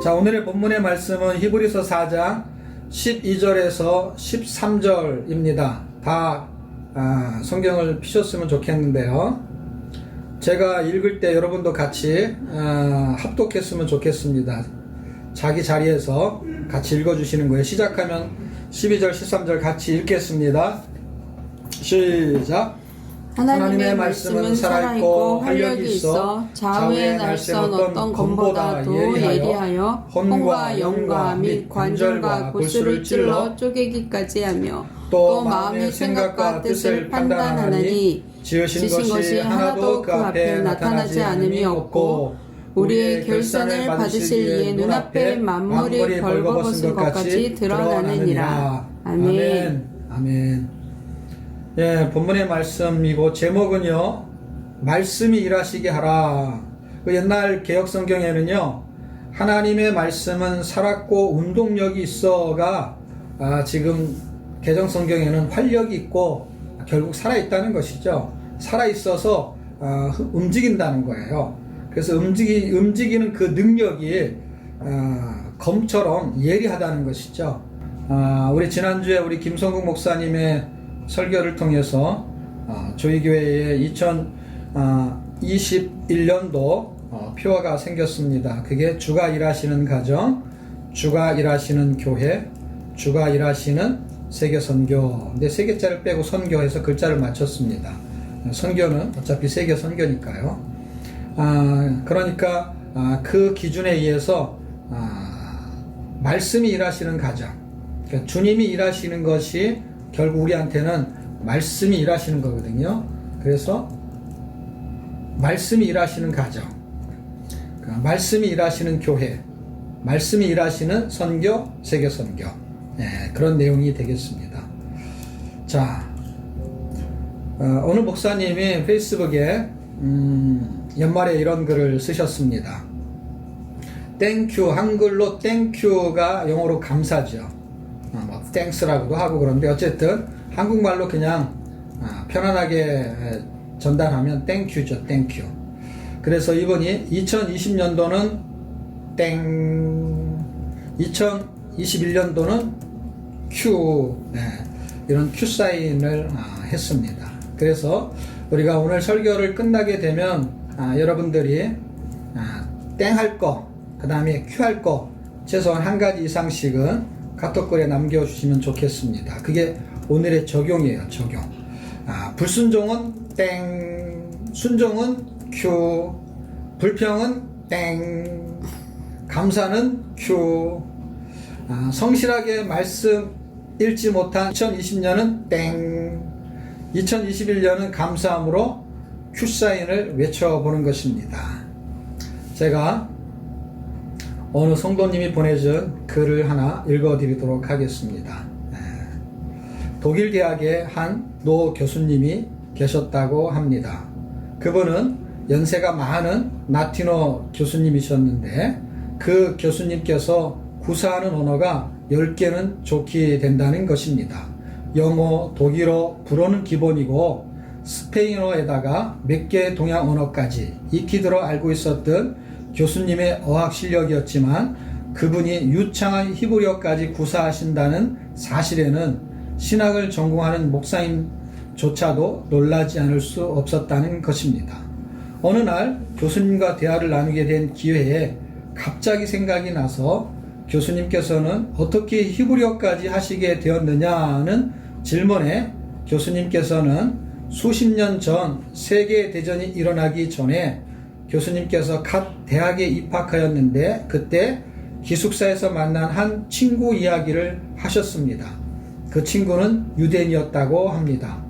자, 오늘의 본문의 말씀은 히브리서 4장 12절에서 13절입니다. 다 성경을 피셨으면 좋겠는데요. 제가 읽을 때 여러분도 같이 합독했으면 좋겠습니다. 자기 자리에서 같이 읽어주시는 거예요. 시작하면 12절, 13절 같이 읽겠습니다. 시작. 하나님의 말씀은 살아있고 활력이 있어 좌우에 날선 어떤 검보다도 예리하여 혼과 영과 및 관절과 골수를 찔러 쪼개기까지 하며 또 마음의 생각과 뜻을 판단하나니 지으신 것이 하나도 그 앞에 나타나지 않음이 없고 우리의 결산을 받으실 이의 눈앞에 만물이 벌거벗은 것 같이 드러나느니라. 아멘. 아멘. 예, 본문의 말씀이고 제목은요, 말씀이 일하시게 하라. 그 옛날 개혁성경에는요, 하나님의 말씀은 살았고 운동력이 있어가 지금 개정성경에는 활력이 있고 결국 살아있다는 것이죠. 살아있어서 움직인다는 거예요. 그래서 움직이는 그 능력이 검처럼 예리하다는 것이죠. 우리 지난주에 우리 김성국 목사님의 설교를 통해서 저희 교회에 2021년도 표어가 생겼습니다. 그게 주가 일하시는 가정, 주가 일하시는 교회, 주가 일하시는 세계선교. 근데 세 개자를 빼고 선교해서 글자를 맞췄습니다. 선교는 어차피 세계 선교니까요. 그러니까 그 기준에 의해서 말씀이 일하시는 가정, 그러니까 주님이 일하시는 것이 결국 우리한테는 말씀이 일하시는 거거든요. 그래서 말씀이 일하시는 가정, 말씀이 일하시는 교회, 말씀이 일하시는 선교, 세계 선교, 그런 내용이 되겠습니다. 자, 오늘 목사님이 페이스북에 연말에 이런 글을 쓰셨습니다. 땡큐, 한글로 땡큐가 영어로 감사죠. 땡스라고도 하고 그런데 어쨌든 한국말로 그냥 편안하게 전달하면 땡큐죠. 땡큐. 그래서 이분이 2020년도는 땡, 2021년도는 큐, 이런 큐 사인을 했습니다. 그래서 우리가 오늘 설교를 끝나게 되면 여러분들이 땡 할 거, 그 다음에 큐 할 거 최소한 한 가지 이상씩은 카톡글에 남겨주시면 좋겠습니다. 그게 오늘의 적용이에요. 적용. 불순종은 땡, 순종은 큐, 불평은 땡, 감사는 큐, 성실하게 말씀 읽지 못한 2020년은 땡, 2021년은 감사함으로 큐 사인을 외쳐보는 것입니다. 제가 어느 성도님이 보내준 글을 하나 읽어드리도록 하겠습니다. 독일 대학의 한 노 교수님이 계셨다고 합니다. 그분은 연세가 많은 라틴어 교수님이셨는데 그 교수님께서 구사하는 언어가 10개는 좋게 된다는 것입니다. 영어, 독일어, 불어는 기본이고 스페인어에다가 몇 개의 동양 언어까지 익히 들어 알고 있었던 교수님의 어학 실력이었지만 그분이 유창한 히브리어까지 구사하신다는 사실에는 신학을 전공하는 목사님조차도 놀라지 않을 수 없었다는 것입니다. 어느 날 교수님과 대화를 나누게 된 기회에 갑자기 생각이 나서 교수님께서는 어떻게 히브리어까지 하시게 되었느냐는 질문에 교수님께서는 수십 년 전 세계대전이 일어나기 전에 교수님께서 갓 대학에 입학하였는데 그때 기숙사에서 만난 한 친구 이야기를 하셨습니다. 그 친구는 유대인이었다고 합니다.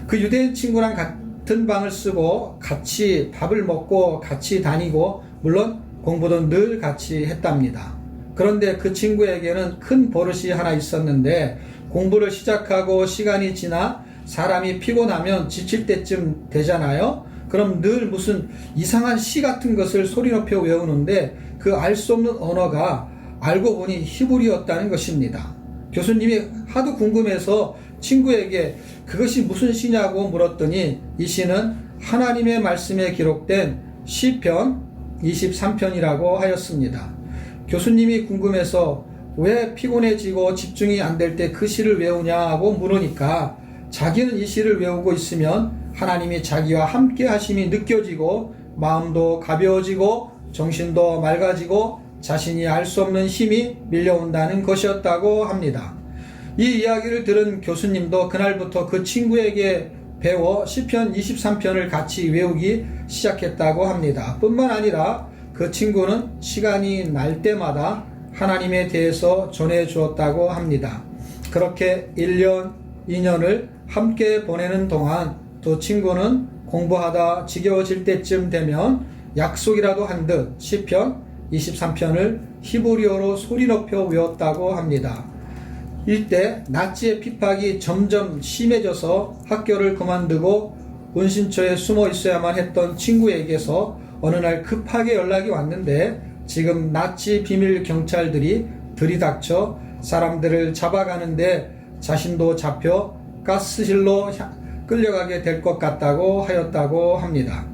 그 유대인 친구랑 같은 방을 쓰고 같이 밥을 먹고 같이 다니고 물론 공부도 늘 같이 했답니다. 그런데 그 친구에게는 큰 버릇이 하나 있었는데 공부를 시작하고 시간이 지나 사람이 피곤하면 지칠 때쯤 되잖아요. 그럼 늘 무슨 이상한 시 같은 것을 소리 높여 외우는데 그 알 수 없는 언어가 알고 보니 히브리어였다는 것입니다. 교수님이 하도 궁금해서 친구에게 그것이 무슨 시냐고 물었더니 이 시는 하나님의 말씀에 기록된 시편 23편이라고 하였습니다. 교수님이 궁금해서 왜 피곤해지고 집중이 안 될 때 그 시를 외우냐고 물으니까 자기는 이 시를 외우고 있으면 하나님이 자기와 함께 하심이 느껴지고 마음도 가벼워지고 정신도 맑아지고 자신이 알 수 없는 힘이 밀려온다는 것이었다고 합니다. 이 이야기를 들은 교수님도 그날부터 그 친구에게 배워 시편 23편을 같이 외우기 시작했다고 합니다. 뿐만 아니라 그 친구는 시간이 날 때마다 하나님에 대해서 전해 주었다고 합니다. 그렇게 1년, 2년을 함께 보내는 동안 두 친구는 공부하다 지겨워질 때쯤 되면 약속이라도 한 듯 시편 23편을 히브리어로 소리 높여 외웠다고 합니다. 이때 나치의 핍박이 점점 심해져서 학교를 그만두고 은신처에 숨어 있어야만 했던 친구에게서 어느 날 급하게 연락이 왔는데 지금 나치 비밀 경찰들이 들이닥쳐 사람들을 잡아가는데 자신도 잡혀 가스실로 끌려가게 될 것 같다고 하였다고 합니다.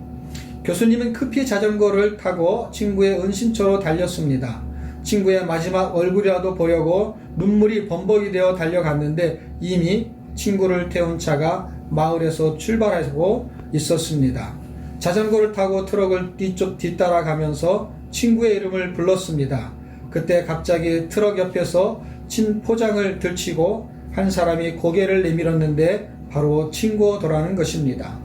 교수님은 급히 자전거를 타고 친구의 은신처로 달렸습니다. 친구의 마지막 얼굴이라도 보려고 눈물이 범벅이 되어 달려갔는데 이미 친구를 태운 차가 마을에서 출발하고 있었습니다. 자전거를 타고 트럭을 뒤따라가면서 친구의 이름을 불렀습니다. 그때 갑자기 트럭 옆에서 친 포장을 들치고 한 사람이 고개를 내밀었는데 바로 친구더라는 것입니다.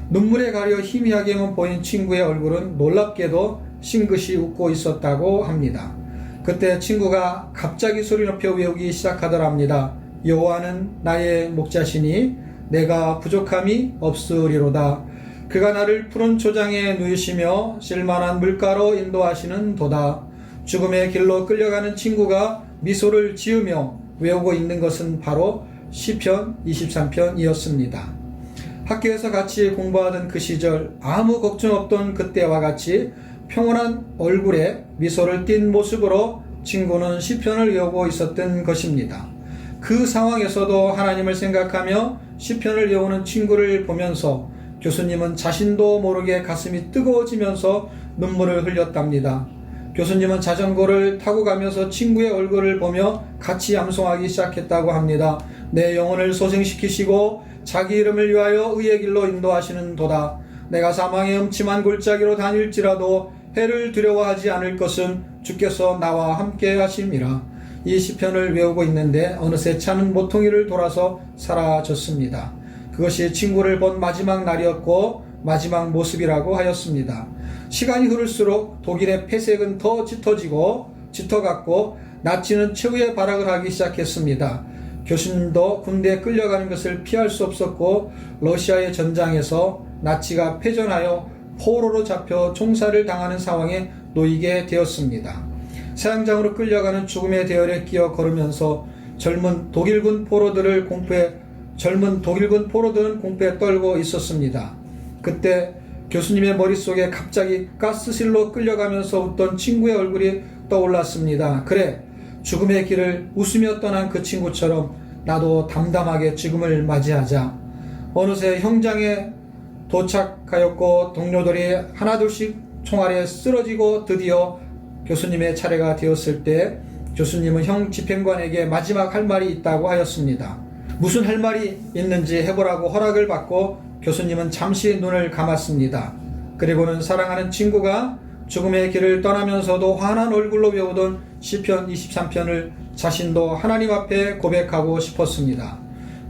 눈물에 가려 희미하게만 보인 친구의 얼굴은 놀랍게도 싱긋이 웃고 있었다고 합니다. 그때 친구가 갑자기 소리 높여 외우기 시작하더랍니다. 여호와는 나의 목자시니 내가 부족함이 없으리로다. 그가 나를 푸른 초장에 누이시며 쓸만한 물가로 인도하시는 도다. 죽음의 길로 끌려가는 친구가 미소를 지으며 외우고 있는 것은 바로 시편 23편이었습니다. 학교에서 같이 공부하던 그 시절 아무 걱정 없던 그때와 같이 평온한 얼굴에 미소를 띤 모습으로 친구는 시편을 외우고 있었던 것입니다. 그 상황에서도 하나님을 생각하며 시편을 외우는 친구를 보면서 교수님은 자신도 모르게 가슴이 뜨거워지면서 눈물을 흘렸답니다. 교수님은 자전거를 타고 가면서 친구의 얼굴을 보며 같이 암송하기 시작했다고 합니다. 내 영혼을 소생시키시고 자기 이름을 위하여 의의 길로 인도하시는 도다. 내가 사망의 음침한 골짜기로 다닐지라도 해를 두려워하지 않을 것은 주께서 나와 함께 하심이라. 이 시편을 외우고 있는데 어느새 차는 모퉁이를 돌아서 사라졌습니다. 그것이 친구를 본 마지막 날이었고 마지막 모습이라고 하였습니다. 시간이 흐를수록 독일의 폐색은 더 짙어갔고 나치는 최후의 발악을 하기 시작했습니다. 교수님도 군대에 끌려가는 것을 피할 수 없었고 러시아의 전장에서 나치가 패전하여 포로로 잡혀 총살을 당하는 상황에 놓이게 되었습니다. 사형장으로 끌려가는 죽음의 대열에 끼어 걸으면서 젊은 독일군 포로들은 공포에 떨고 있었습니다. 그때 교수님의 머릿속에 갑자기 가스실로 끌려가면서 웃던 친구의 얼굴이 떠올랐습니다. 그래, 죽음의 길을 웃으며 떠난 그 친구처럼 나도 담담하게 죽음을 맞이하자. 어느새 형장에 도착하였고 동료들이 하나둘씩 총알에 쓰러지고 드디어 교수님의 차례가 되었을 때 교수님은 형 집행관에게 마지막 할 말이 있다고 하였습니다. 무슨 할 말이 있는지 해보라고 허락을 받고 교수님은 잠시 눈을 감았습니다. 그리고는 사랑하는 친구가 죽음의 길을 떠나면서도 환한 얼굴로 외우던 시편 23편을 자신도 하나님 앞에 고백하고 싶었습니다.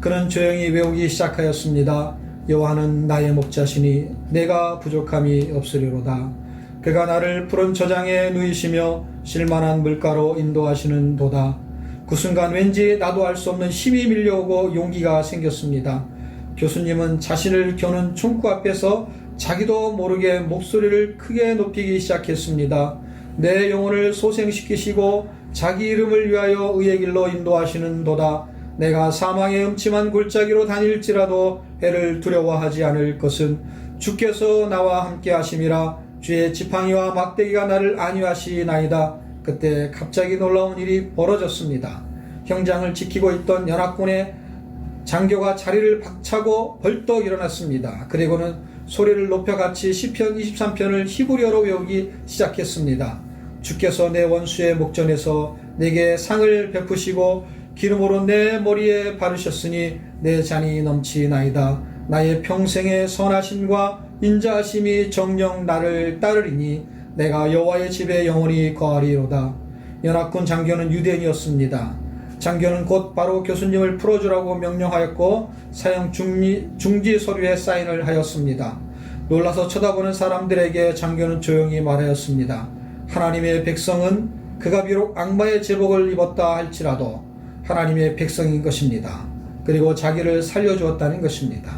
그는 조용히 외우기 시작하였습니다. 여호와는 나의 목자시니 내가 부족함이 없으리로다. 그가 나를 푸른 저장에 누이시며 쓸만한 물가로 인도하시는 도다. 그 순간 왠지 나도 알 수 없는 힘이 밀려오고 용기가 생겼습니다. 교수님은 자신을 겨눈 총구 앞에서 자기도 모르게 목소리를 크게 높이기 시작했습니다. 내 영혼을 소생시키시고 자기 이름을 위하여 의의 길로 인도하시는 도다. 내가 사망의 음침한 골짜기로 다닐지라도 해를 두려워하지 않을 것은 주께서 나와 함께 하심이라. 주의 지팡이와 막대기가 나를 안위하시나이다. 그때 갑자기 놀라운 일이 벌어졌습니다. 형장을 지키고 있던 연합군의 장교가 자리를 박차고 벌떡 일어났습니다. 그리고는 소리를 높여 같이 시편 23편을 히브리어로 외우기 시작했습니다. 주께서 내 원수의 목전에서 내게 상을 베푸시고 기름으로 내 머리에 바르셨으니 내 잔이 넘치나이다. 나의 평생의 선하심과 인자하심이 정녕 나를 따르리니 내가 여호와의 집에 영원히 거하리로다. 연합군 장교는 유대인이었습니다. 장교는 곧 바로 교수님을 풀어주라고 명령하였고 사형 중지 서류에 사인을 하였습니다. 놀라서 쳐다보는 사람들에게 장교는 조용히 말하였습니다. 하나님의 백성은 그가 비록 악마의 제복을 입었다 할지라도 하나님의 백성인 것입니다. 그리고 자기를 살려주었다는 것입니다.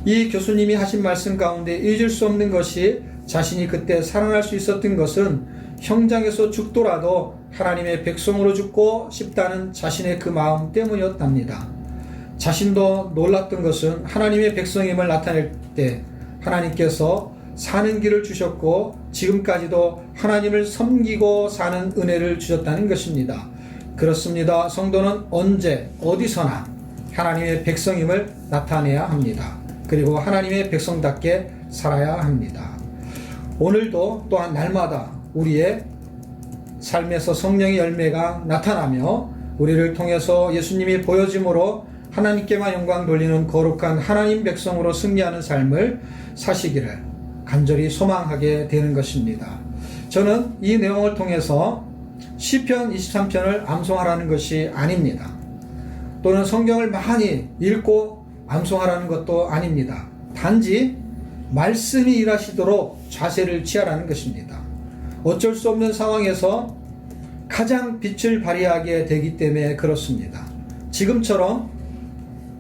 이 교수님이 하신 말씀 가운데 잊을 수 없는 것이 자신이 그때 살아날 수 있었던 것은 형장에서 죽더라도 하나님의 백성으로 죽고 싶다는 자신의 그 마음 때문이었답니다. 자신도 놀랐던 것은 하나님의 백성임을 나타낼 때 하나님께서 사는 길을 주셨고 지금까지도 하나님을 섬기고 사는 은혜를 주셨다는 것입니다. 그렇습니다. 성도는 언제 어디서나 하나님의 백성임을 나타내야 합니다. 그리고 하나님의 백성답게 살아야 합니다. 오늘도 또한 날마다 우리의 삶에서 성령의 열매가 나타나며 우리를 통해서 예수님이 보여짐으로 하나님께만 영광 돌리는 거룩한 하나님 백성으로 승리하는 삶을 사시기를 간절히 소망하게 되는 것입니다. 저는 이 내용을 통해서 시편 23편을 암송하라는 것이 아닙니다. 또는 성경을 많이 읽고 암송하라는 것도 아닙니다. 단지 말씀이 일하시도록 자세를 취하라는 것입니다. 어쩔 수 없는 상황에서 가장 빛을 발휘하게 되기 때문에 그렇습니다. 지금처럼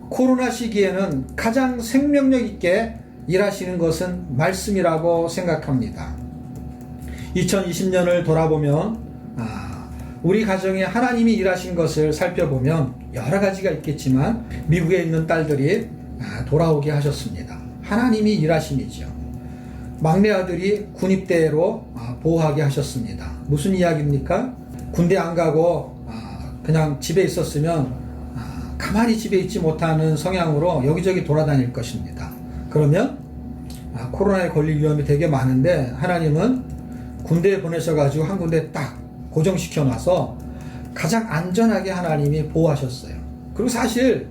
코로나 시기에는 가장 생명력 있게 일하시는 것은 말씀이라고 생각합니다. 2020년을 돌아보면 우리 가정에 하나님이 일하신 것을 살펴보면 여러 가지가 있겠지만 미국에 있는 딸들이 돌아오게 하셨습니다. 하나님이 일하심이죠. 막내 아들이 군입대로 보호하게 하셨습니다. 무슨 이야기입니까? 군대 안 가고 그냥 집에 있었으면 가만히 집에 있지 못하는 성향으로 여기저기 돌아다닐 것입니다. 그러면 코로나에 걸릴 위험이 되게 많은데 하나님은 군대에 보내셔가지고 한 군데 딱 고정시켜 놔서 가장 안전하게 하나님이 보호하셨어요. 그리고 사실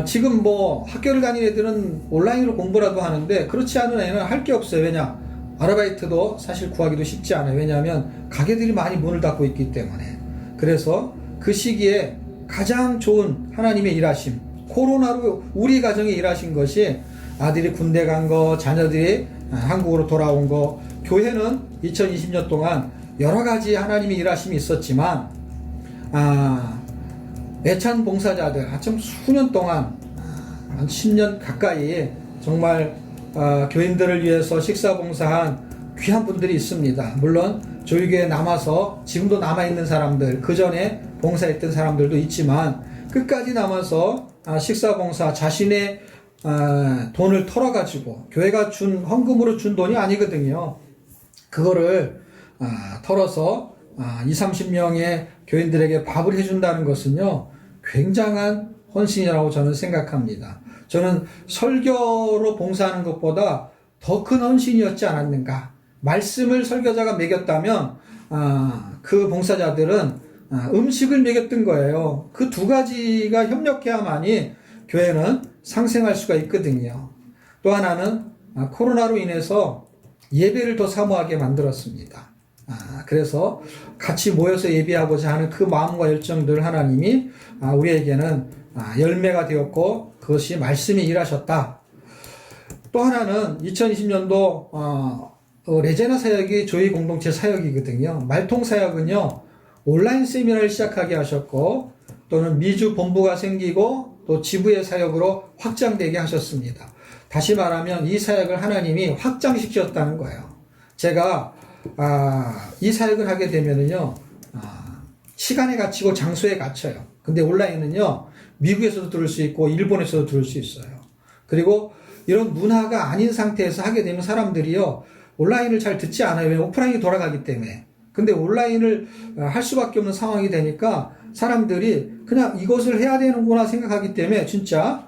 지금 뭐 학교를 다니는 애들은 온라인으로 공부라도 하는데 그렇지 않은 애는 할 게 없어요. 왜냐? 아르바이트도 사실 구하기도 쉽지 않아요. 왜냐하면 가게들이 많이 문을 닫고 있기 때문에. 그래서 그 시기에 가장 좋은 하나님의 일하심, 코로나로 우리 가정에 일하신 것이 아들이 군대 간 거, 자녀들이 한국으로 돌아온 거, 교회는 2020년 동안 여러 가지 하나님의 일하심이 있었지만 애찬 봉사자들 좀 수년 동안 한 10년 가까이 정말 교인들을 위해서 식사 봉사한 귀한 분들이 있습니다. 물론 조유교에 남아서 지금도 남아있는 사람들, 그 전에 봉사했던 사람들도 있지만 끝까지 남아서 식사 봉사, 자신의 돈을 털어가지고 교회가 준 헌금으로 준 돈이 아니거든요. 그거를 털어서 20-30명의 교인들에게 밥을 해준다는 것은요 굉장한 헌신이라고 저는 생각합니다. 저는 설교로 봉사하는 것보다 더 큰 헌신이었지 않았는가. 말씀을 설교자가 먹였다면 그 봉사자들은 음식을 먹였던 거예요. 그 두 가지가 협력해야만이 교회는 상생할 수가 있거든요. 또 하나는 코로나로 인해서 예배를 더 사모하게 만들었습니다. 그래서 같이 모여서 예배하고자 하는 그 마음과 열정들 하나님이 우리에게는 열매가 되었고 그것이 말씀이 일하셨다. 또 하나는 2020년도 레제나 사역이 저희 공동체 사역이거든요. 말통 사역은요 온라인 세미나를 시작하게 하셨고 또는 미주 본부가 생기고 또 지부의 사역으로 확장되게 하셨습니다. 다시 말하면 이 사역을 하나님이 확장시켰다는 거예요. 제가 이 사역을 하게 되면은요 시간에 갇히고 장소에 갇혀요. 근데 온라인은요 미국에서도 들을 수 있고 일본에서도 들을 수 있어요. 그리고 이런 문화가 아닌 상태에서 하게 되면 사람들이요 온라인을 잘 듣지 않아요. 왜? 오프라인이 돌아가기 때문에. 근데 온라인을 할 수밖에 없는 상황이 되니까 사람들이 그냥 이것을 해야 되는구나 생각하기 때문에 진짜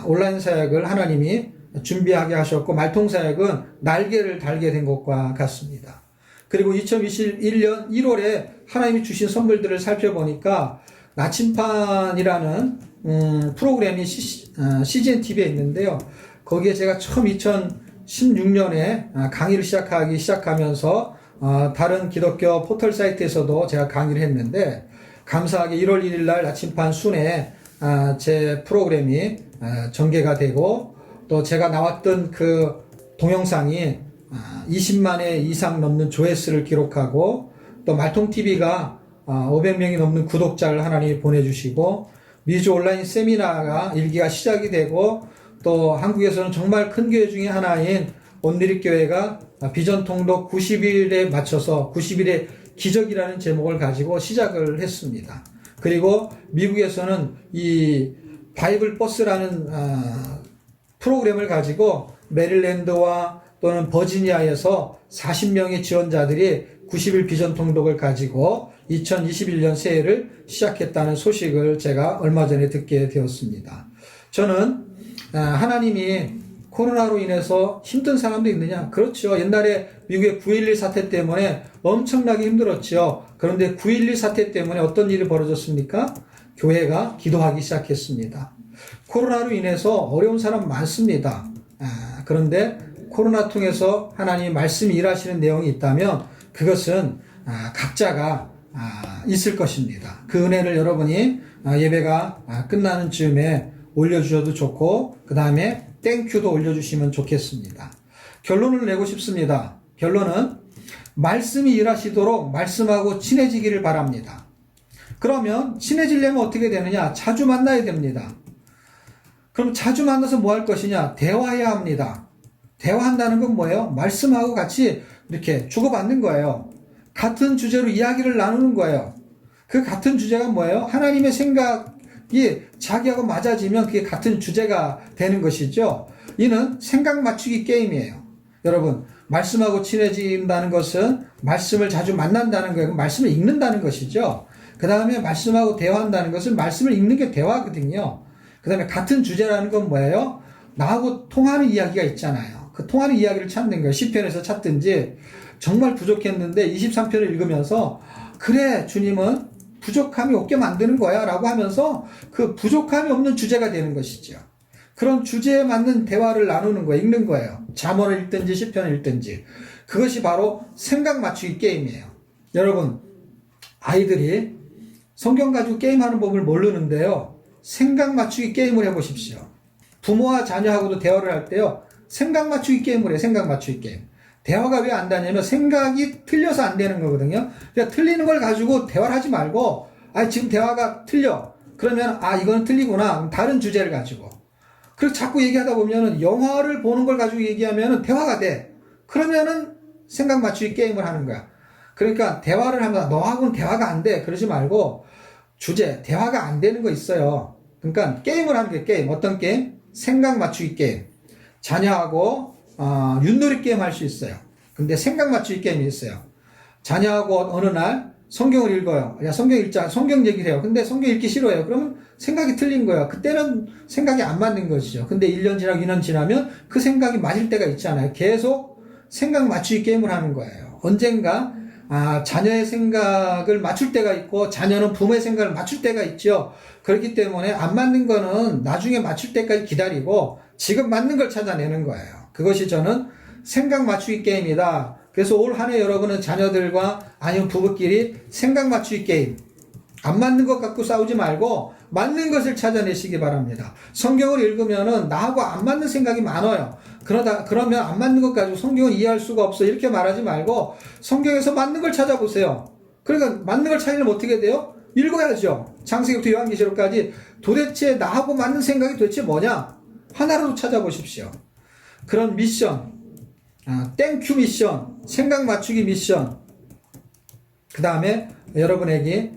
온라인 사역을 하나님이 준비하게 하셨고 말통 사역은 날개를 달게 된 것과 같습니다. 그리고 2021년 1월에 하나님이 주신 선물들을 살펴보니까 나침판이라는 프로그램이 CGN TV에 있는데요. 거기에 제가 처음 2016년에 강의를 시작하면서 다른 기독교 포털 사이트에서도 제가 강의를 했는데, 감사하게 1월 1일 날 나침판 순회 제 프로그램이 전개가 되고, 또 제가 나왔던 그 동영상이 20만 회 이상 넘는 조회수를 기록하고, 또 말통TV가 500명이 넘는 구독자를 하나님이 보내주시고, 미주 온라인 세미나가 일기가 시작이 되고, 또 한국에서는 정말 큰 교회 중에 하나인 온누리교회가 비전 통독 90일에 맞춰서 90일의 기적이라는 제목을 가지고 시작을 했습니다. 그리고 미국에서는 이 바이블 버스라는 프로그램을 가지고 메릴랜드와 또는 버지니아에서 40명의 지원자들이 90일 비전 통독을 가지고 2021년 새해를 시작했다는 소식을 제가 얼마 전에 듣게 되었습니다. 저는 하나님이 코로나로 인해서 힘든 사람도 있느냐? 그렇죠. 옛날에 미국의 9.11 사태 때문에 엄청나게 힘들었죠. 그런데 9.11 사태 때문에 어떤 일이 벌어졌습니까? 교회가 기도하기 시작했습니다. 코로나로 인해서 어려운 사람 많습니다. 그런데 코로나 통해서 하나님 말씀이 일하시는 내용이 있다면 그것은 각자가 있을 것입니다. 그 은혜를 여러분이 예배가 끝나는 즈음에 올려주셔도 좋고, 그 다음에 땡큐도 올려주시면 좋겠습니다. 결론을 내고 싶습니다. 결론은 말씀이 일하시도록 말씀하고 친해지기를 바랍니다. 그러면 친해지려면 어떻게 되느냐? 자주 만나야 됩니다. 그럼 자주 만나서 뭐 할 것이냐? 대화해야 합니다. 대화한다는 건 뭐예요? 말씀하고 같이 이렇게 주고받는 거예요. 같은 주제로 이야기를 나누는 거예요. 그 같은 주제가 뭐예요? 하나님의 생각이 자기하고 맞아지면 그게 같은 주제가 되는 것이죠. 이는 생각 맞추기 게임이에요. 여러분, 말씀하고 친해진다는 것은 말씀을 자주 만난다는 거예요. 말씀을 읽는다는 것이죠. 그 다음에 말씀하고 대화한다는 것은 말씀을 읽는 게 대화거든요. 그 다음에 같은 주제라는 건 뭐예요? 나하고 통하는 이야기가 있잖아요. 그 통하는 이야기를 찾는 거예요. 시편에서 찾든지. 정말 부족했는데 23편을 읽으면서 그래, 주님은 부족함이 없게 만드는 거야 라고 하면서 그 부족함이 없는 주제가 되는 것이죠. 그런 주제에 맞는 대화를 나누는 거예요. 읽는 거예요. 잠언을 읽든지 시편을 읽든지. 그것이 바로 생각 맞추기 게임이에요. 여러분, 아이들이 성경 가지고 게임하는 법을 모르는데요. 생각 맞추기 게임을 해보십시오. 부모와 자녀하고도 대화를 할 때요. 생각 맞추기 게임을 해요. 생각 맞추기 게임. 대화가 왜 안 되냐면 생각이 틀려서 안 되는 거거든요. 그러니까 틀리는 걸 가지고 대화를 하지 말고, 지금 대화가 틀려. 그러면 이건 틀리구나. 다른 주제를 가지고. 그래서 자꾸 얘기하다 보면은 영화를 보는 걸 가지고 얘기하면은 대화가 돼. 그러면은 생각 맞추기 게임을 하는 거야. 그러니까 대화를 하면 너하고는 대화가 안 돼. 그러지 말고 주제, 대화가 안 되는 거 있어요. 그러니까 게임을 하는 게 게임. 어떤 게임? 생각 맞추기 게임. 자녀하고 윷놀이 게임 할 수 있어요. 근데 생각 맞추기 게임이 있어요. 자녀하고 어느 날 성경을 읽어요. 야, 성경 읽자. 성경 얘기를 해요. 근데 성경 읽기 싫어해요. 그러면 생각이 틀린 거예요. 그때는 생각이 안 맞는 것이죠. 근데 1년 지나고 2년 지나면 그 생각이 맞을 때가 있잖아요. 계속 생각 맞추기 게임을 하는 거예요. 언젠가 자녀의 생각을 맞출 때가 있고 자녀는 부모의 생각을 맞출 때가 있죠. 그렇기 때문에 안 맞는 거는 나중에 맞출 때까지 기다리고 지금 맞는 걸 찾아내는 거예요. 그것이 저는 생각 맞추기 게임이다. 그래서 올 한 해 여러분은 자녀들과 아니면 부부끼리 생각 맞추기 게임, 안 맞는 것 갖고 싸우지 말고 맞는 것을 찾아내시기 바랍니다. 성경을 읽으면은 나하고 안 맞는 생각이 많아요. 그러면 안 맞는 것 가지고 성경을 이해할 수가 없어. 이렇게 말하지 말고 성경에서 맞는 걸 찾아보세요. 그러니까 맞는 걸 찾으려면 어떻게 돼요? 읽어야죠. 창세기부터 요한계시록까지 도대체 나하고 맞는 생각이 도대체 뭐냐? 하나라도 찾아보십시오. 그런 미션, 땡큐 미션, 생각 맞추기 미션, 그 다음에 여러분에게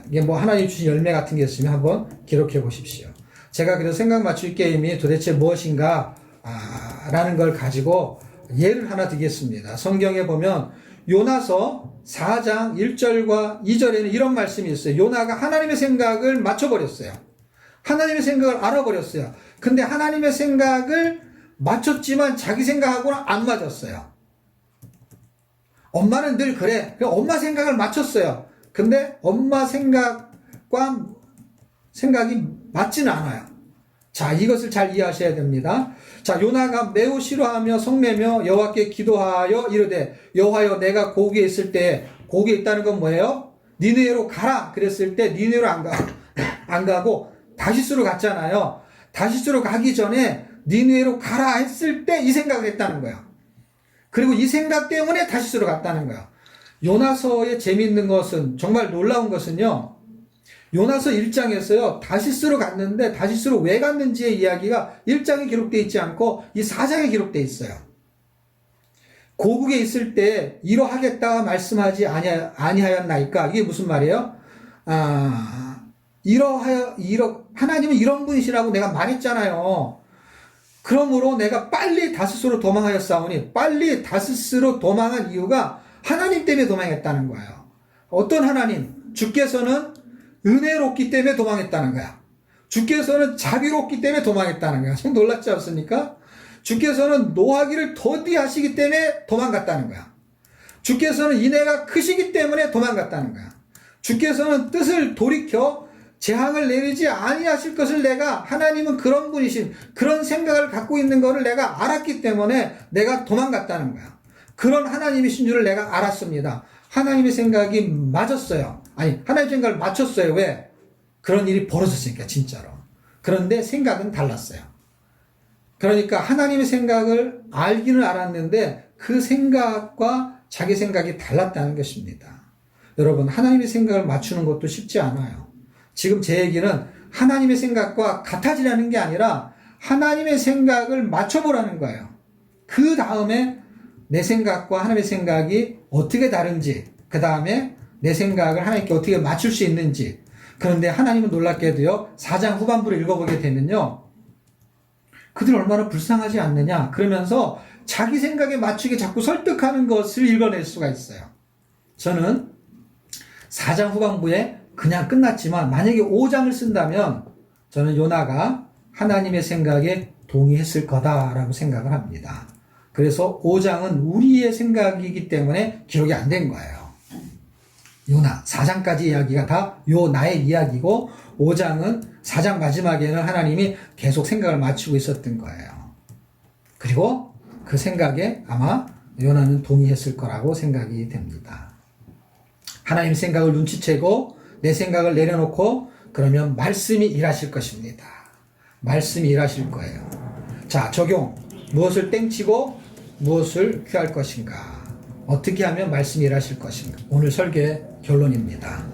이게 뭐 하나님 주신 열매 같은 게 있으면 한번 기록해 보십시오. 제가 그래서 생각 맞추기 게임이 도대체 무엇인가 라는 걸 가지고 예를 하나 드리겠습니다. 성경에 보면 요나서 4장 1절과 2절에는 이런 말씀이 있어요. 요나가 하나님의 생각을 맞춰버렸어요. 하나님의 생각을 알아버렸어요. 근데 하나님의 생각을 맞췄지만 자기 생각하고는 안 맞았어요. 엄마는 늘 그래. 엄마 생각을 맞췄어요. 근데 엄마 생각과 생각이 맞지는 않아요. 자, 이것을 잘 이해하셔야 됩니다. 자, 요나가 매우 싫어하며 성내며 여호와께 기도하여 이르되 여호와여 내가 고기에 있을 때, 고기에 있다는 건 뭐예요? 니느웨로 가라 그랬을 때 니느웨로 안 가고 다시스로 갔잖아요. 다시스로 가기 전에 니느웨로 가라 했을 때 이 생각을 했다는 거예요. 그리고 이 생각 때문에 다시스로 갔다는 거예요. 요나서의 재미있는 것은, 정말 놀라운 것은요, 요나서 1장에서요, 다시스로 갔는데 다시스로 왜 갔는지의 이야기가 1장에 기록되어 있지 않고 이 4장에 기록되어 있어요. 고국에 있을 때 이러하겠다 말씀하지 아니하였나이까? 이게 무슨 말이에요? 하나님은 이런 분이시라고 내가 말했잖아요. 그러므로 내가 빨리 다스스로 도망하였사오니, 빨리 다스스로 도망한 이유가 하나님 때문에 도망했다는 거예요. 어떤 하나님? 주께서는 은혜롭기 때문에 도망했다는 거야. 주께서는 자비롭기 때문에 도망했다는 거야. 좀 놀랍지 않습니까? 주께서는 노하기를 더디하시기 때문에 도망갔다는 거야. 주께서는 인애가 크시기 때문에 도망갔다는 거야. 주께서는 뜻을 돌이켜 재앙을 내리지 아니하실 것을 하나님은 그런 분이신, 그런 생각을 갖고 있는 것을 내가 알았기 때문에 내가 도망갔다는 거야. 그런 하나님이신 줄을 내가 알았습니다. 하나님의 생각이 맞았어요. 하나님의 생각을 맞췄어요. 왜? 그런 일이 벌어졌으니까, 진짜로. 그런데 생각은 달랐어요. 그러니까 하나님의 생각을 알기는 알았는데 그 생각과 자기 생각이 달랐다는 것입니다. 여러분, 하나님의 생각을 맞추는 것도 쉽지 않아요. 지금 제 얘기는 하나님의 생각과 같아지라는 게 아니라 하나님의 생각을 맞춰보라는 거예요. 그 다음에 내 생각과 하나님의 생각이 어떻게 다른지, 그 다음에 내 생각을 하나님께 어떻게 맞출 수 있는지. 그런데 하나님은 놀랍게도요, 4장 후반부를 읽어보게 되면요, 그들 얼마나 불쌍하지 않느냐 그러면서 자기 생각에 맞추게 자꾸 설득하는 것을 읽어낼 수가 있어요. 저는 4장 후반부에 그냥 끝났지만 만약에 5장을 쓴다면 저는 요나가 하나님의 생각에 동의했을 거다라고 생각을 합니다. 그래서 5장은 우리의 생각이기 때문에 기록이 안 된 거예요. 요나 4장까지 이야기가 다 요나의 이야기고 5장은 4장 마지막에는 하나님이 계속 생각을 맞추고 있었던 거예요. 그리고 그 생각에 아마 요나는 동의했을 거라고 생각이 됩니다. 하나님 생각을 눈치채고 내 생각을 내려놓고 그러면 말씀이 일하실 것입니다. 말씀이 일하실 거예요. 자, 적용. 무엇을 땡치고 무엇을 퀴할 것인가? 어떻게 하면 말씀이 일하실 것인가? 오늘 설교의 결론입니다.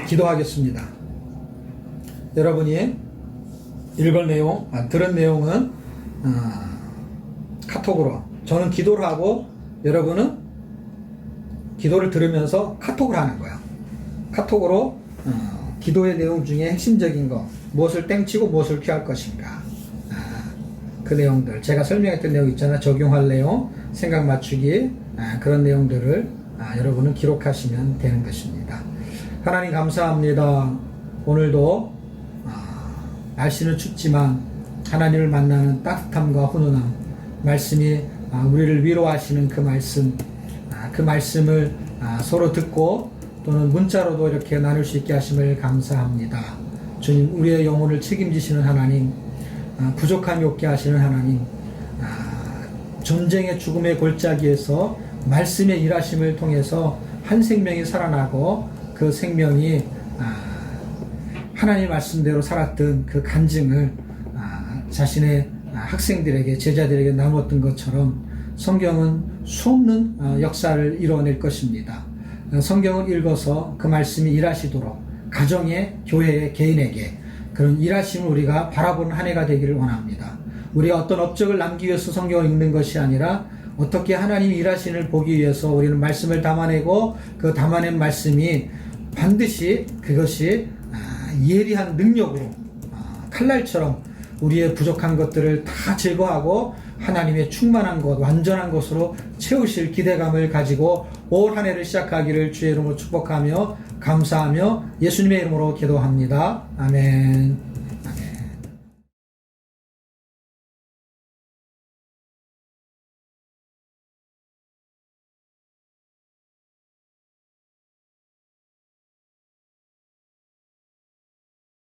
기도하겠습니다. 여러분이 읽은 내용, 들은 내용은 카톡으로, 저는 기도를 하고 여러분은 기도를 들으면서 카톡을 하는 거야. 카톡으로 기도의 내용 중에 핵심적인 거, 무엇을 땡치고 무엇을 퀴할 것인가, 그 내용들, 제가 설명했던 내용 있잖아. 적용할 내용, 생각 맞추기, 그런 내용들을 여러분은 기록하시면 되는 것입니다. 하나님 감사합니다. 오늘도 날씨는 춥지만 하나님을 만나는 따뜻함과 훈훈함, 말씀이 우리를 위로하시는 그 말씀, 그 말씀을 서로 듣고 또는 문자로도 이렇게 나눌 수 있게 하심을 감사합니다. 주님, 우리의 영혼을 책임지시는 하나님, 부족함이 없게 하시는 하나님, 전쟁의 죽음의 골짜기에서 말씀의 일하심을 통해서 한 생명이 살아나고 그 생명이 하나님 말씀대로 살았던 그 간증을 자신의 학생들에게, 제자들에게 나누었던 것처럼 성경은 수없는 역사를 이루어낼 것입니다. 성경을 읽어서 그 말씀이 일하시도록 가정에, 교회에, 개인에게 그런 일하심을 우리가 바라보는 한 해가 되기를 원합니다. 우리가 어떤 업적을 남기기 위해서 성경을 읽는 것이 아니라 어떻게 하나님이 일하시는 보기 위해서 우리는 말씀을 담아내고 그 담아낸 말씀이 반드시 그것이 예리한 능력으로 칼날처럼 우리의 부족한 것들을 다 제거하고 하나님의 충만한 것, 완전한 것으로 채우실 기대감을 가지고 올 한 해를 시작하기를 주의 이름으로 축복하며 감사하며 예수님의 이름으로 기도합니다. 아멘.